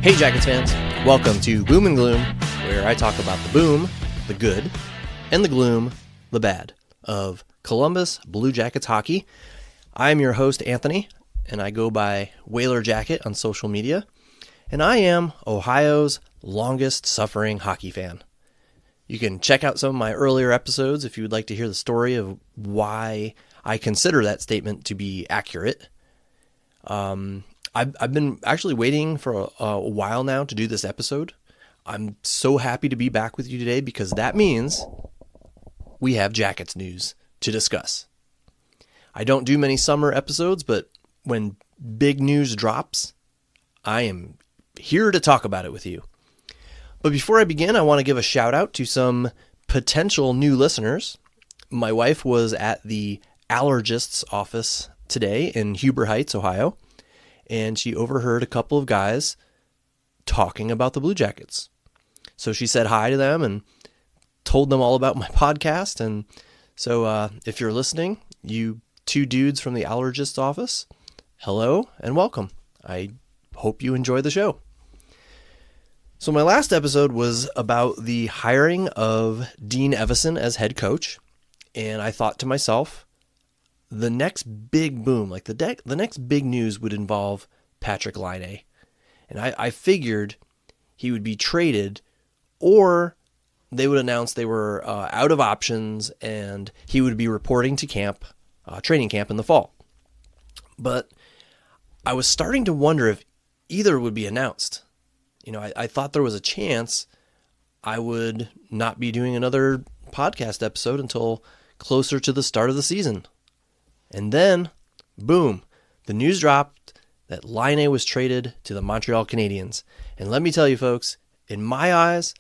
Hey Jackets fans, welcome to Boom and Gloom, where I talk about the boom, the good, and the gloom, the bad, of Columbus Blue Jackets hockey. I'm your host, Anthony, and I go by Whaler Jacket on social media, and I am Ohio's longest-suffering hockey fan. You can check out some of my earlier episodes if you would like to hear the story of why I consider that statement to be accurate. I've been actually waiting for a while now to do this episode. I'm so happy to be back with you today because that means we have Jackets news to discuss. I don't do many summer episodes, but when big news drops, I am here to talk about it with you. But before I begin, I want to give a shout out to some potential new listeners. My wife was at the allergist's office today in Huber Heights, Ohio, and she overheard a couple of guys talking about the Blue Jackets. So she said hi to them and told them all about my podcast. And so if you're listening, you two dudes from the allergist's office, hello and welcome. I hope you enjoy the show. So my last episode was about the hiring of Dean Evason as head coach. And I thought to myself, the next big boom, like the next big news would involve Patrik Laine. And I figured he would be traded or they would announce they were out of options and he would be reporting to camp, training camp in the fall. But I was starting to wonder if either would be announced. You know, I thought there was a chance I would not be doing another podcast episode until closer to the start of the season. And then, boom, the news dropped that Laine was traded to the Montreal Canadiens. And let me tell you folks, in my eyes,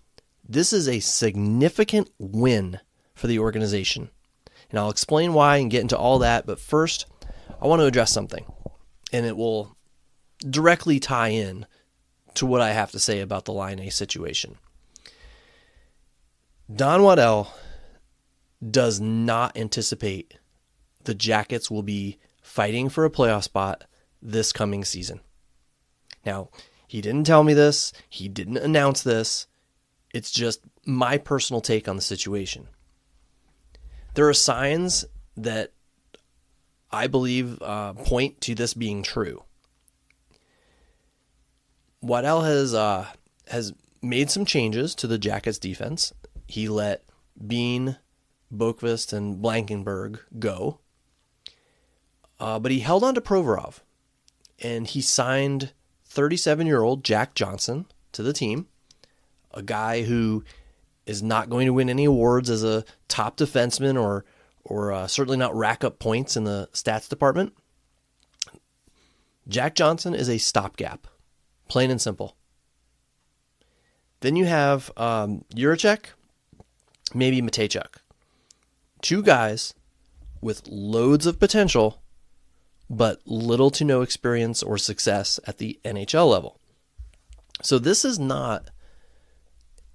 this is a significant win for the organization. And I'll explain why and get into all that. But first, I want to address something. And it will directly tie in to what I have to say about the Laine situation. Don Waddell does not anticipate the Jackets will be fighting for a playoff spot this coming season. Now, he didn't tell me this. He didn't announce this. It's just my personal take on the situation. There are signs that I believe point to this being true. Waddell has made some changes to the Jackets defense. He let Bean, Boqvist, and Blankenberg go. But he held on to Provorov, and he signed 37-year-old Jack Johnson to the team, a guy who is not going to win any awards as a top defenseman or certainly not rack up points in the stats department. Jack Johnson is a stopgap, plain and simple. Then you have Jiricek, maybe Matejchuk. Two guys with loads of potential, but little to no experience or success at the NHL level. So this is not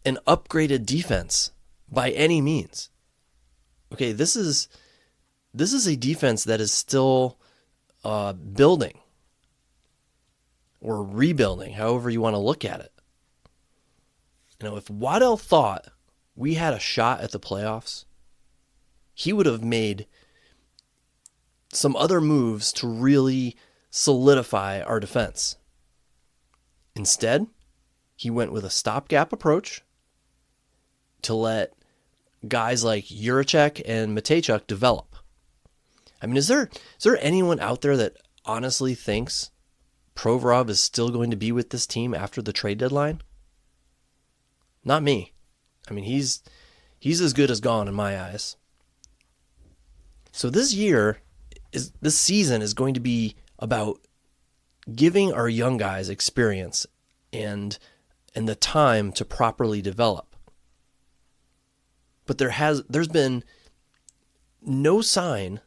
an upgraded defense by any means. Okay, this is a defense that is still building or rebuilding, however you want to look at it. You know, if Waddell thought we had a shot at the playoffs, he would have made some other moves to really solidify our defense. Instead, he went with a stopgap approach to let guys like Jiricek and Matejchuk develop. I mean, is there anyone out there that honestly thinks Provorov is still going to be with this team after the trade deadline? Not me. I mean, he's as good as gone in my eyes. So this season is going to be about giving our young guys experience and the time to properly develop. But there's been no sign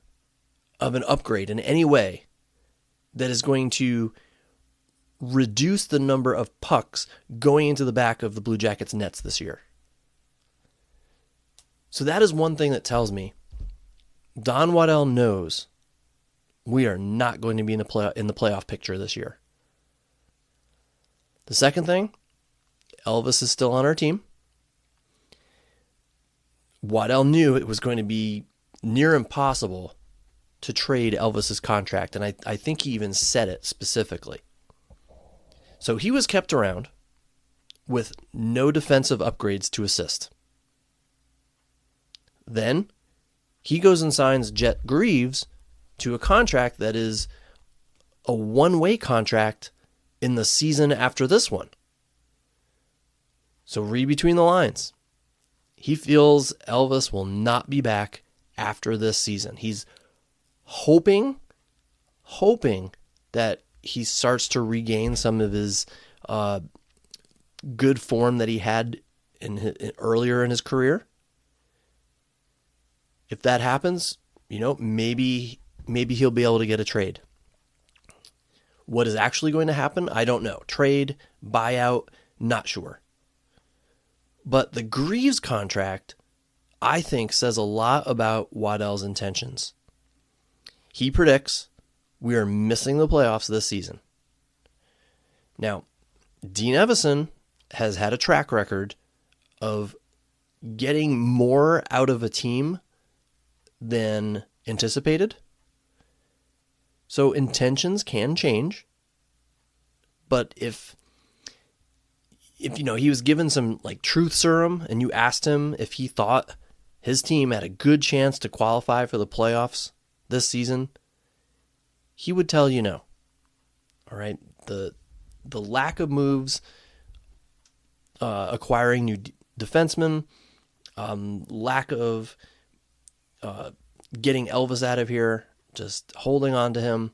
of an upgrade in any way that is going to reduce the number of pucks going into the back of the Blue Jackets nets this year. So that is one thing that tells me Don Waddell knows we are not going to be in the playoff picture this year. The second thing, Elvis is still on our team. Waddell knew it was going to be near impossible to trade Elvis's contract, and I think he even said it specifically. So he was kept around with no defensive upgrades to assist. Then he goes and signs Jet Greaves to a contract that is a one-way contract in the season after this one. So read between the lines. He feels Elvis will not be back after this season. He's hoping that he starts to regain some of his good form that he had earlier in his career. If that happens, maybe he'll be able to get a trade. What is actually going to happen, I don't know. Trade, buyout, not sure. But the Greaves contract, I think, says a lot about Waddell's intentions. He predicts we are missing the playoffs this season. Now, Dean Evason has had a track record of getting more out of a team than anticipated. So intentions can change. But if he was given some truth serum and you asked him if he thought his team had a good chance to qualify for the playoffs this season, he would tell you no. All right. The lack of moves, acquiring new defensemen, lack of getting Elvis out of here, just holding on to him.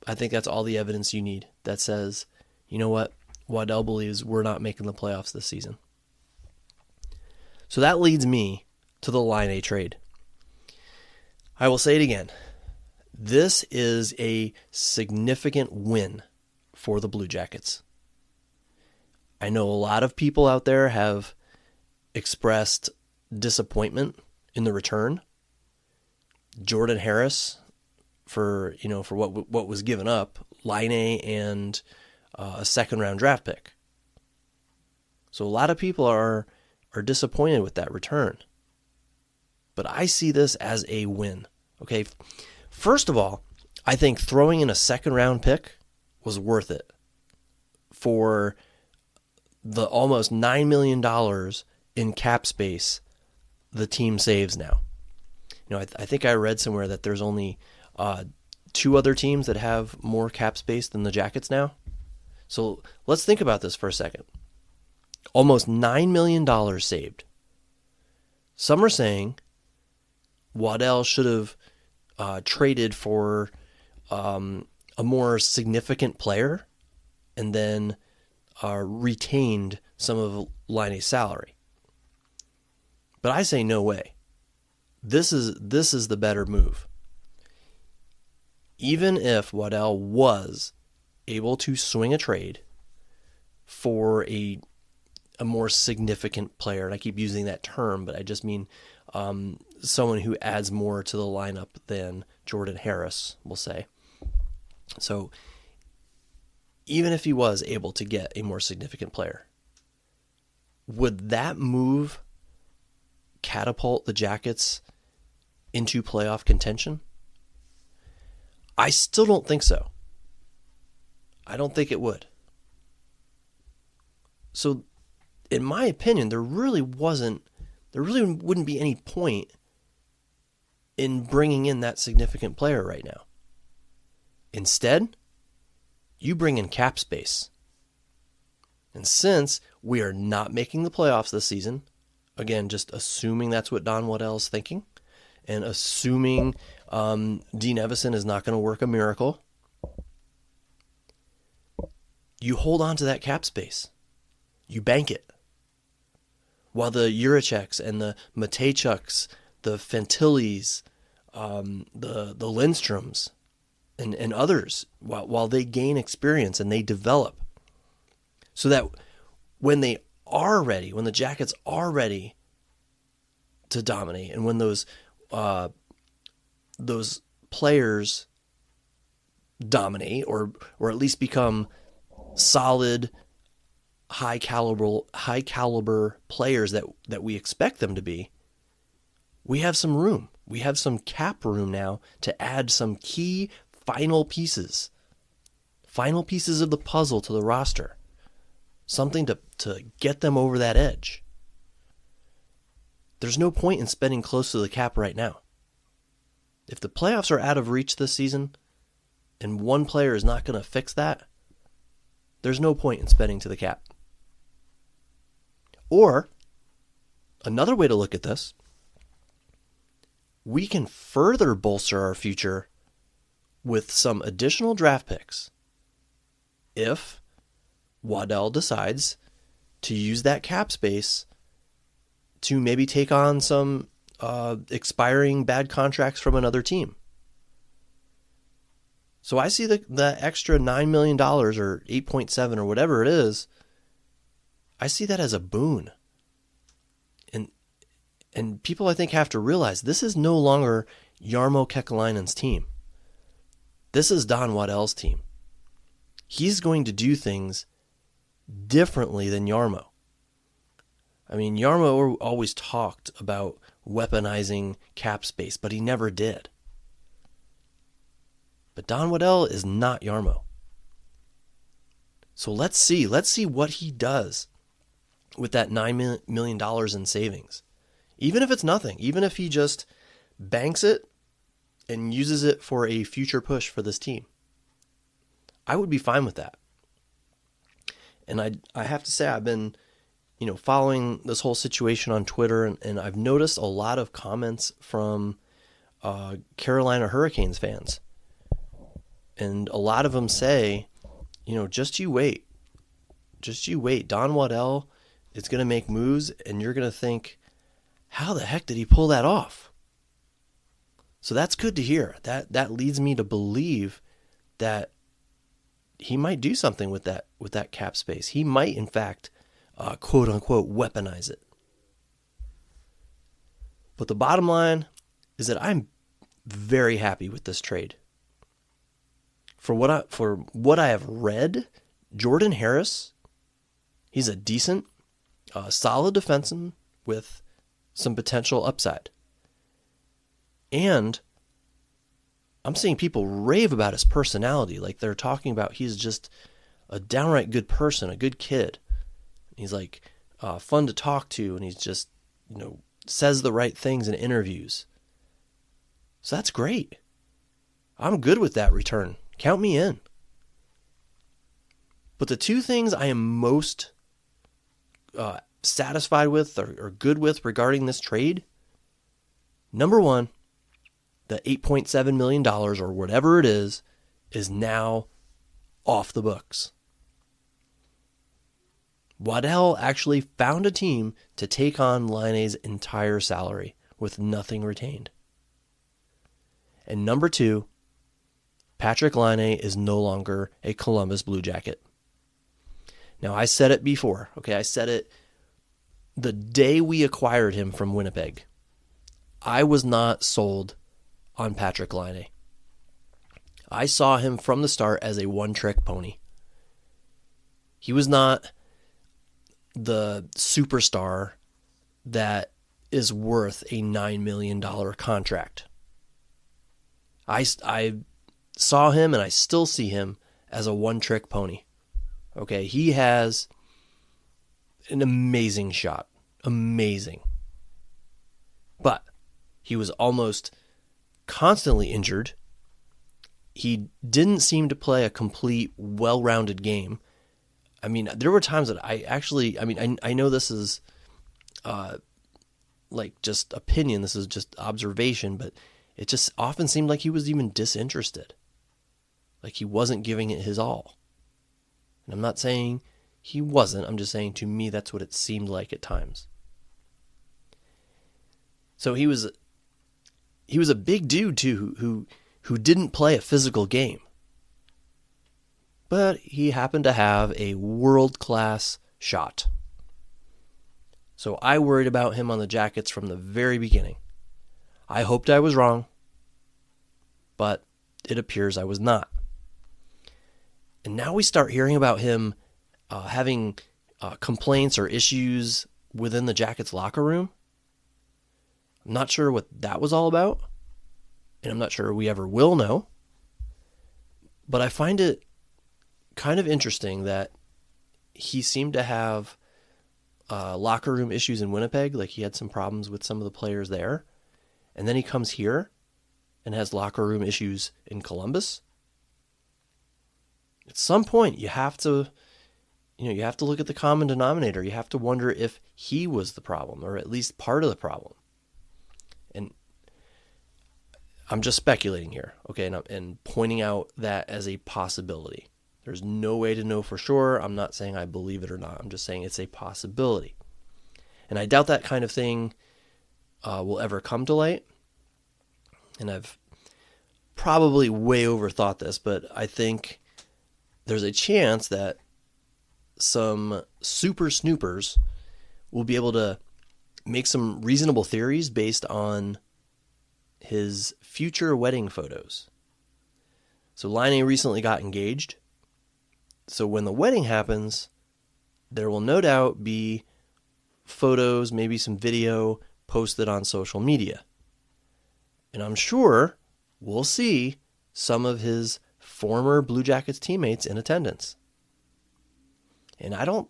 I think that's all the evidence you need that says, you know what, Waddell believes we're not making the playoffs this season. So that leads me to the Laine trade. I will say it again. This is a significant win for the Blue Jackets. I know a lot of people out there have expressed disappointment in the return. Jordan Harris for what was given up, Laine and a second-round draft pick. So a lot of people are disappointed with that return. But I see this as a win. Okay, first of all, I think throwing in a second-round pick was worth it for the almost $9 million in cap space the team saves now. I think I read somewhere that there's only two other teams that have more cap space than the Jackets now. So let's think about this for a second. Almost $9 million saved. Some are saying Waddell should have traded for a more significant player and then retained some of Laine's salary. But I say no way. This is the better move. Even if Waddell was able to swing a trade for a more significant player, and I keep using that term, but I just mean someone who adds more to the lineup than Jordan Harris, we'll say. So even if he was able to get a more significant player, would that move catapult the Jackets into playoff contention? I still don't think so. I don't think it would. So, in my opinion, there really wouldn't be any point in bringing in that significant player right now. Instead, you bring in cap space. And since we are not making the playoffs this season, again, just assuming that's what Don Waddell is thinking, and assuming Dean Evason is not going to work a miracle, you hold on to that cap space. You bank it. While the Juraceks and the Matejchuks, the Fantillis, the Lindstroms, and others, while they gain experience and they develop, so that when they are ready, when the Jackets are ready to dominate, and when those players dominate or at least become solid, high caliber players that we expect them to be, we have some room. We have some cap room now to add some key final pieces of the puzzle to the roster. Something to get them over that edge. There's no point in spending close to the cap right now. If the playoffs are out of reach this season and one player is not going to fix that, there's no point in spending to the cap. Or, another way to look at this, we can further bolster our future with some additional draft picks if Waddell decides to use that cap space to maybe take on some expiring bad contracts from another team. So I see the extra $9 million or 8.7 or whatever it is, I see that as a boon. And people, I think, have to realize this is no longer Jarmo Kekalainen's team. This is Don Waddell's team. He's going to do things differently than Jarmo. I mean, Jarmo always talked about weaponizing cap space, but he never did. But Don Waddell is not Jarmo. So let's see what he does with that $9 million in savings. Even if it's nothing, even if he just banks it and uses it for a future push for this team, I would be fine with that. And I have to say, I've been, following this whole situation on Twitter, and I've noticed a lot of comments from Carolina Hurricanes fans. And a lot of them say, just you wait. Just you wait. Don Waddell is going to make moves, and you're going to think, how the heck did he pull that off? So that's good to hear. That leads me to believe that he might do something with that cap space. He might, in fact, quote unquote, weaponize it. But the bottom line is that I'm very happy with this trade. For what I have read, Jordan Harris, he's a decent, solid defenseman with some potential upside. And I'm seeing people rave about his personality. Like they're talking about he's just a downright good person, a good kid. He's like fun to talk to, and he's just, says the right things in interviews. So that's great. I'm good with that return. Count me in. But the two things I am most satisfied with or good with regarding this trade, number one, the $8.7 million or whatever it is now off the books. Waddell actually found a team to take on Laine's entire salary with nothing retained. And number two, Patrik Laine is no longer a Columbus Blue Jacket. Now, I said it before, okay? I said it the day we acquired him from Winnipeg. I was not sold on Patrik Laine. I saw him from the start as a one-trick pony. He was not the superstar that is worth a $9 million contract. I saw him, and I still see him as a one-trick pony. Okay, he has an amazing shot. Amazing. But he was almost constantly injured. He didn't seem to play a complete, well-rounded game. I mean, there were times that I know this is just opinion, this is just observation, but it just often seemed like he was even disinterested. Like he wasn't giving it his all. And I'm not saying he wasn't, I'm just saying to me that's what it seemed like at times. So he was a big dude too who didn't play a physical game. But he happened to have a world-class shot. So I worried about him on the Jackets from the very beginning. I hoped I was wrong, but it appears I was not. And now we start hearing about him having complaints or issues within the Jackets locker room. I'm not sure what that was all about, and I'm not sure we ever will know. But I find it kind of interesting that he seemed to have locker room issues in Winnipeg, like he had some problems with some of the players there. And then he comes here and has locker room issues in Columbus. At some point, you have to look at the common denominator. You have to wonder if he was the problem, or at least part of the problem. And I'm just speculating here, okay, and pointing out that as a possibility. There's no way to know for sure. I'm not saying I believe it or not. I'm just saying it's a possibility. And I doubt that kind of thing will ever come to light. And I've probably way overthought this, but I think there's a chance that some super snoopers will be able to make some reasonable theories based on his future wedding photos. So Laine recently got engaged. So when the wedding happens, there will no doubt be photos, maybe some video posted on social media. And I'm sure we'll see some of his former Blue Jackets teammates in attendance. And I don't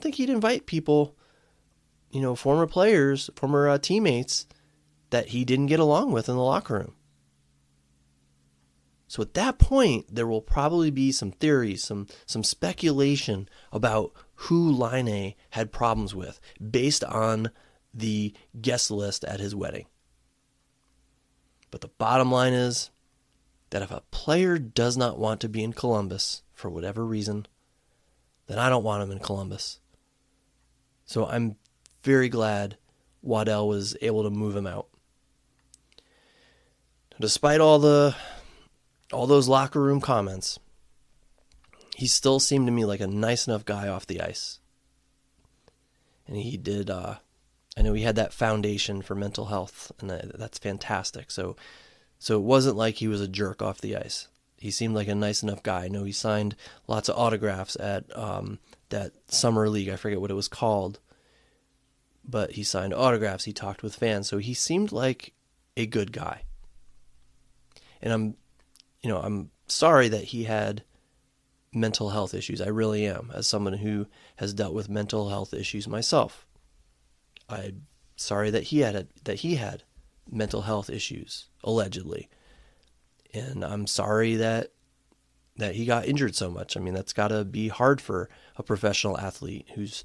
think he'd invite people, former players, former teammates that he didn't get along with in the locker room. So at that point, there will probably be some theories, some speculation about who Laine had problems with based on the guest list at his wedding. But the bottom line is that if a player does not want to be in Columbus for whatever reason, then I don't want him in Columbus. So I'm very glad Waddell was able to move him out. Despite all those locker room comments, he still seemed to me like a nice enough guy off the ice. And he did, I know he had that foundation for mental health, and that's fantastic. So it wasn't like he was a jerk off the ice. He seemed like a nice enough guy. I know he signed lots of autographs at that summer league. I forget what it was called. But he signed autographs. He talked with fans. So he seemed like a good guy. And I'm sorry that he had mental health issues. I really am, as someone who has dealt with mental health issues myself. I'm sorry that he had mental health issues, allegedly. And I'm sorry that he got injured so much. I mean, that's got to be hard for a professional athlete who's,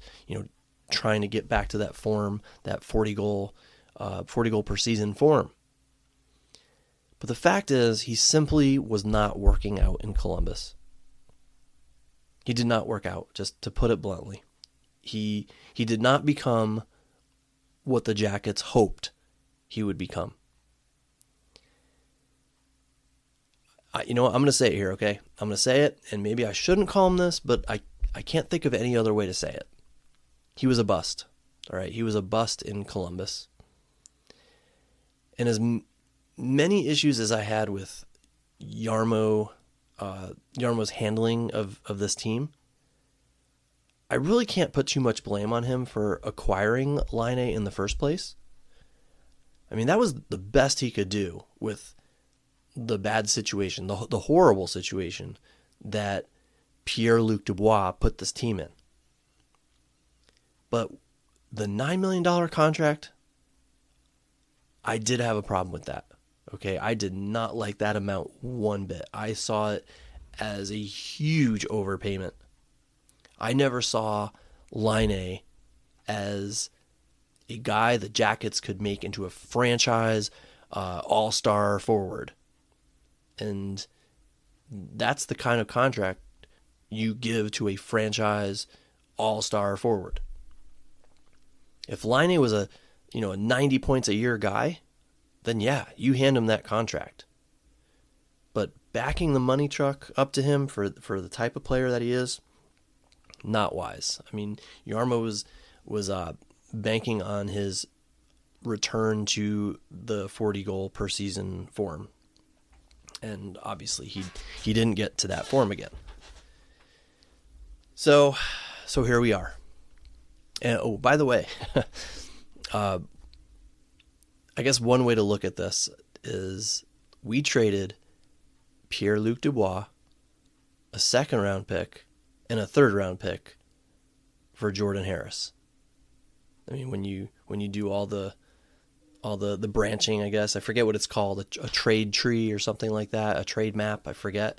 trying to get back to that form, that 40 goal per season form. But the fact is, he simply was not working out in Columbus. He did not work out, just to put it bluntly. He did not become what the Jackets hoped he would become. I'm going to say it here, okay? I'm going to say it, and maybe I shouldn't call him this, but I can't think of any other way to say it. He was a bust, all right? He was a bust in Columbus. And as many issues as I had with Jarmo's handling of this team, I really can't put too much blame on him for acquiring Laine in the first place. I mean, that was the best he could do with the bad situation, the horrible situation that Pierre-Luc Dubois put this team in. But the $9 million contract, I did have a problem with that. Okay, I did not like that amount one bit. I saw it as a huge overpayment. I never saw Laine as a guy the Jackets could make into a franchise all-star forward. And that's the kind of contract you give to a franchise all-star forward. If Laine was a 90 points a year guy, then yeah, you hand him that contract. But backing the money truck up to him for the type of player that he is, not wise. I mean, Jarmo was banking on his return to the 40 goal per season form. And obviously he didn't get to that form again. So here we are. And oh, by the way, I guess one way to look at this is we traded Pierre-Luc Dubois, a second-round pick, and a third-round pick for Jordan Harris. I mean, when you do all the branching, I guess I forget what it's called, a trade tree or something like that, a trade map, I forget,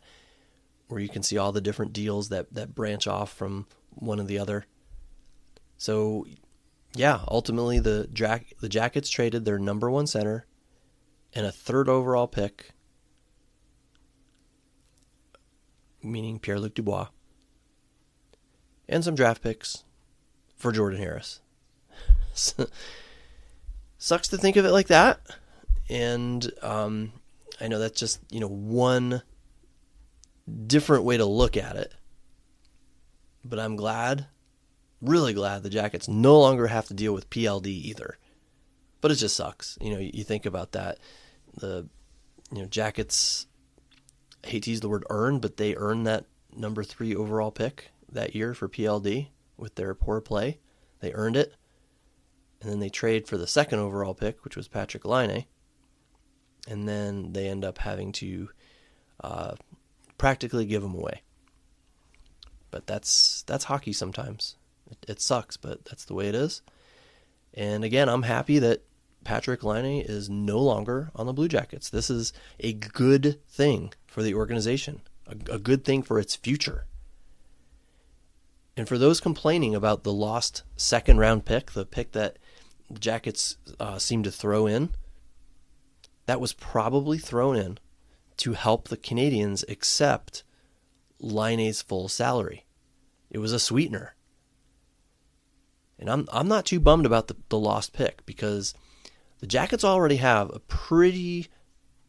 where you can see all the different deals that branch off from one or the other. So, yeah, ultimately the Jackets traded their number one center and a third overall pick, meaning Pierre-Luc Dubois, and some draft picks for Jordan Harris. Sucks to think of it like that. And I know that's just, one different way to look at it. But I'm glad, really glad, the Jackets no longer have to deal with PLD either. But it just sucks. You think about that. The Jackets, I hate to use the word earn, but they earned that number 3 overall pick that year for PLD with their poor play. They earned it. And then they trade for the second overall pick, which was Patrik Laine. And then they end up having to practically give him away. But that's hockey sometimes. It sucks, but that's the way it is. And again, I'm happy that Patrik Laine is no longer on the Blue Jackets. This is a good thing for the organization, a good thing for its future. And for those complaining about the lost second-round pick, the pick that the Jackets seemed to throw in, that was probably thrown in to help the Canadiens accept Laine's full salary. It was a sweetener. And I'm not too bummed about the lost pick because the Jackets already have a pretty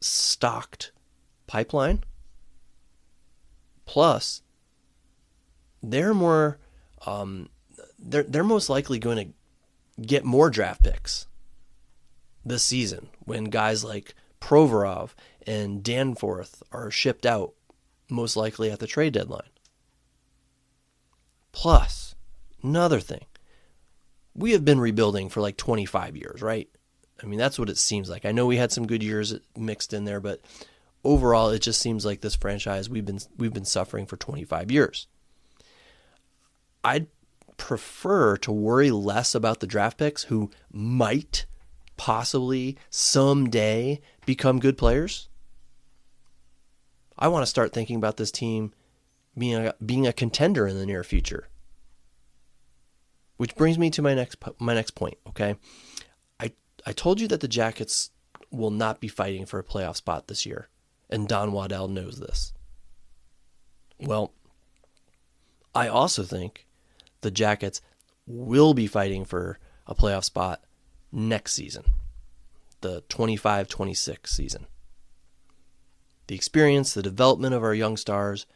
stocked pipeline. Plus, they're more they're most likely going to get more draft picks this season when guys like Provorov and Danforth are shipped out, most likely at the trade deadline. Plus, another thing, we have been rebuilding for like 25 years, right? I mean, that's what it seems like. I know we had some good years mixed in there, but overall, it just seems like this franchise we've been suffering for 25 years. I'd prefer to worry less about the draft picks who might possibly someday become good players. I want to start thinking about this team being a contender in the near future. Which brings me to my next point, okay? I told you that the Jackets will not be fighting for a playoff spot this year, and Don Waddell knows this. Well, I also think the Jackets will be fighting for a playoff spot next season, the 25-26 season. The experience, the development of our young stars,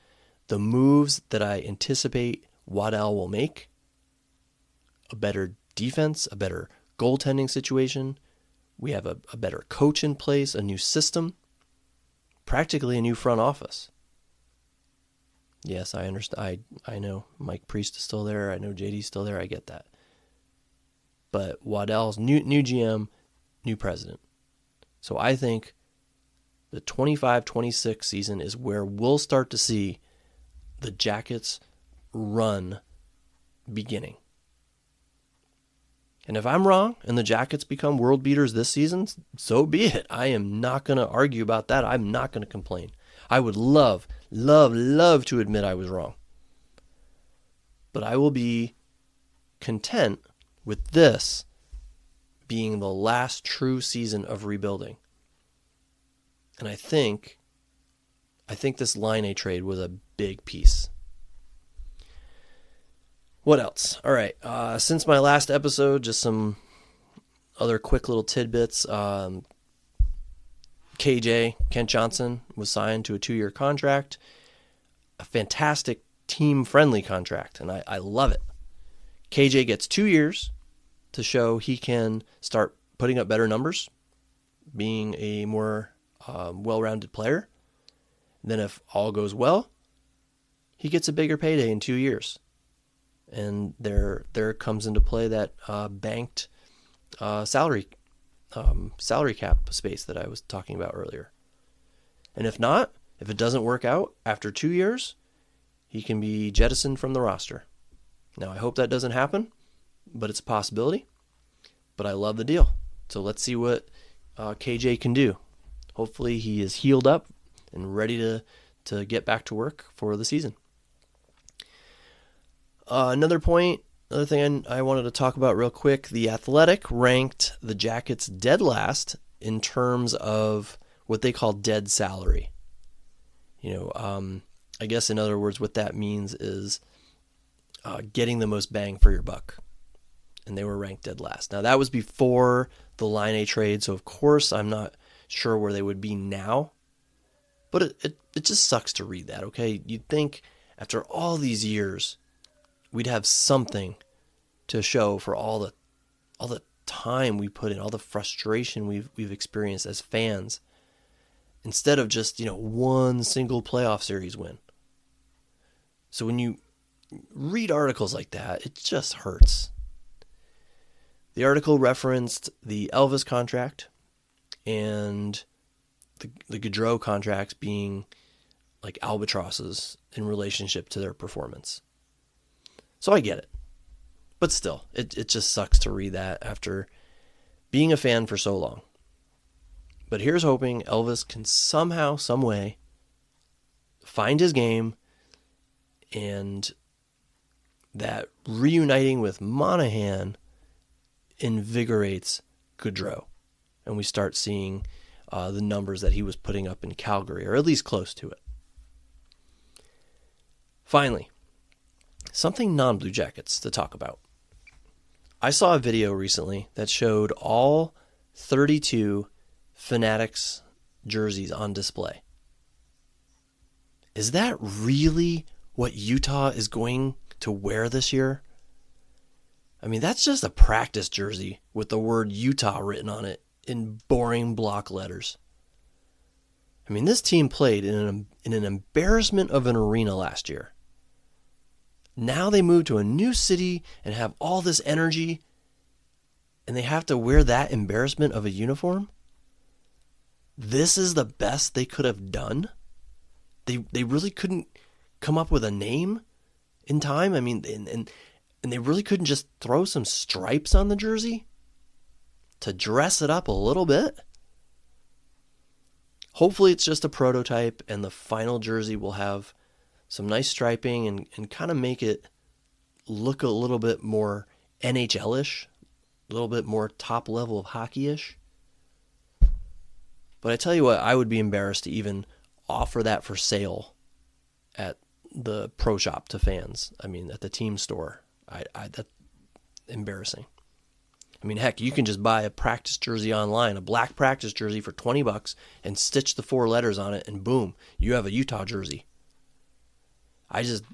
the moves that I anticipate Waddell will make, a better defense, a better goaltending situation, we have a better coach in place, a new system, practically a new front office. Yes, I understand. I know Mike Priest is still there. I know JD's still there. I get that. But Waddell's new GM, new president. So I think the 25-26 season is where we'll start to see the Jackets run beginning. And if I'm wrong and the Jackets become world beaters this season, so be it. I am not going to argue about that. I'm not going to complain. I would love to admit I was wrong. But I will be content with this being the last true season of rebuilding. And I think this Laine trade was a big piece. What else? All right. Since my last episode, just some other quick little tidbits. KJ, Kent Johnson, was signed to a 2-year contract. A fantastic team-friendly contract, and I love it. KJ gets 2 years to show he can start putting up better numbers, being a more well-rounded player. Then if all goes well, he gets a bigger payday in 2 years. And there comes into play that banked salary cap space that I was talking about earlier. And if it doesn't work out after 2 years, he can be jettisoned from the roster. Now, I hope that doesn't happen, but it's a possibility. But I love the deal. So let's see what KJ can do. Hopefully he is healed up and ready to get back to work for the season. Another thing I wanted to talk about real quick, The Athletic ranked the Jackets dead last in terms of what they call dead salary. I guess in other words, what that means is getting the most bang for your buck. And they were ranked dead last. Now, that was before the Laine trade, so of course I'm not sure where they would be now. But it just sucks to read that, okay? You'd think after all these years, we'd have something to show for all the time we put in, all the frustration we've experienced as fans, instead of just, one single playoff series win. So when you read articles like that, it just hurts. The article referenced the Elvis contract and the Gaudreau contracts being like albatrosses in relationship to their performance. So I get it. But still, it just sucks to read that after being a fan for so long. But here's hoping Elvis can somehow, some way, find his game, and that reuniting with Monahan invigorates Gaudreau, and we start seeing the numbers that he was putting up in Calgary, or at least close to it. Finally, something non-Blue Jackets to talk about. I saw a video recently that showed all 32 Fanatics jerseys on display. Is that really what Utah is going to wear this year? I mean, that's just a practice jersey with the word Utah written on it in boring block letters. I mean, this team played in an embarrassment of an arena last year. Now they move to a new city and have all this energy, and they have to wear that embarrassment of a uniform? This is the best they could have done? They really couldn't come up with a name in time? I mean, and they really couldn't just throw some stripes on the jersey to dress it up a little bit? Hopefully it's just a prototype and the final jersey will have some nice striping and kind of make it look a little bit more NHL-ish, a little bit more top level of hockey-ish. But I tell you what, I would be embarrassed to even offer that for sale at the pro shop to fans. I mean, at the team store. That's embarrassing. I mean, heck, you can just buy a practice jersey online, a black practice jersey for $20 and stitch the 4 letters on it, and boom, you have a Utah jersey. I just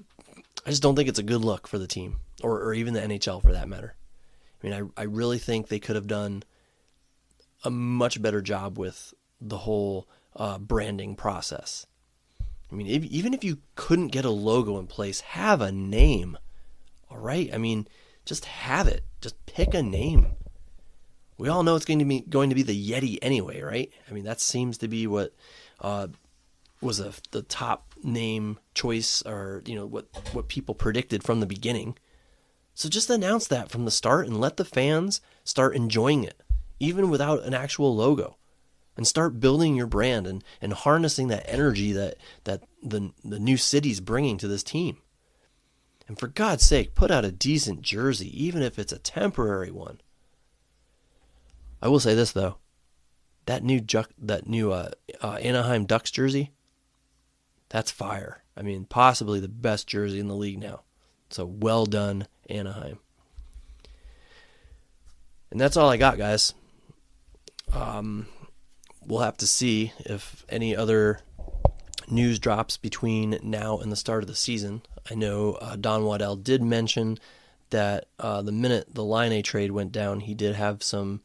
don't think it's a good look for the team, or even the NHL for that matter. I mean, I really think they could have done a much better job with the whole branding process. I mean, even if you couldn't get a logo in place, have a name. All right? I mean, just have it. Just pick a name. We all know it's going to be the Yeti anyway, right? I mean, that seems to be what was the top name choice, or what people predicted from the beginning. So just announce that from the start and let the fans start enjoying it, even without an actual logo, and start building your brand and harnessing that energy that the new city's bringing to this team. And for God's sake, put out a decent jersey, even if it's a temporary one. I will say this though, that new Anaheim Ducks jersey, that's fire. I mean, possibly the best jersey in the league now. So well done, Anaheim. And that's all I got, guys. We'll have to see if any other news drops between now and the start of the season. I know Don Waddell did mention that the minute the Laine trade went down, he did have some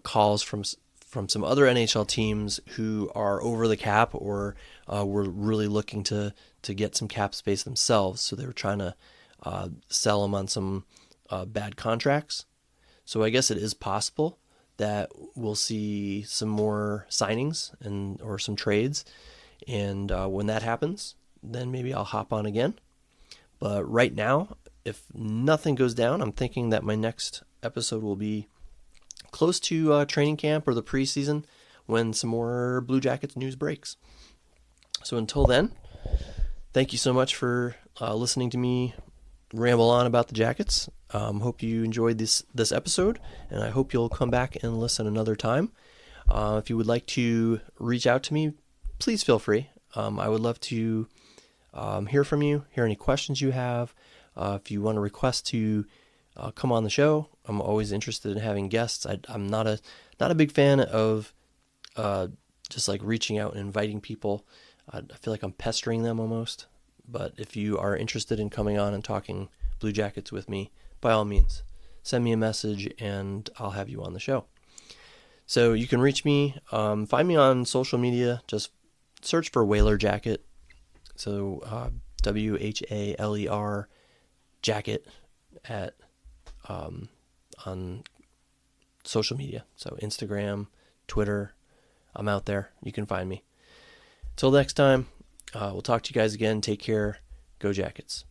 calls from some other NHL teams who are over the cap or were really looking to get some cap space themselves. So they were trying to sell them on some bad contracts. So I guess it is possible that we'll see some more signings or some trades. And when that happens, then maybe I'll hop on again. But right now, if nothing goes down, I'm thinking that my next episode will be close to training camp or the preseason when some more Blue Jackets news breaks. So until then, thank you so much for listening to me ramble on about the Jackets. Hope you enjoyed this episode, and I hope you'll come back and listen another time. If you would like to reach out to me, please feel free. I would love to hear from you, hear any questions you have. If you want to request to come on the show, I'm always interested in having guests. I'm not a big fan of just like reaching out and inviting people. I feel like I'm pestering them almost. But if you are interested in coming on and talking Blue Jackets with me, by all means, send me a message and I'll have you on the show. So you can reach me, find me on social media, just search for Whaler Jacket. So WHALER Jacket on social media. So Instagram, Twitter, I'm out there. You can find me. Till next time, we'll talk to you guys again. Take care. Go Jackets.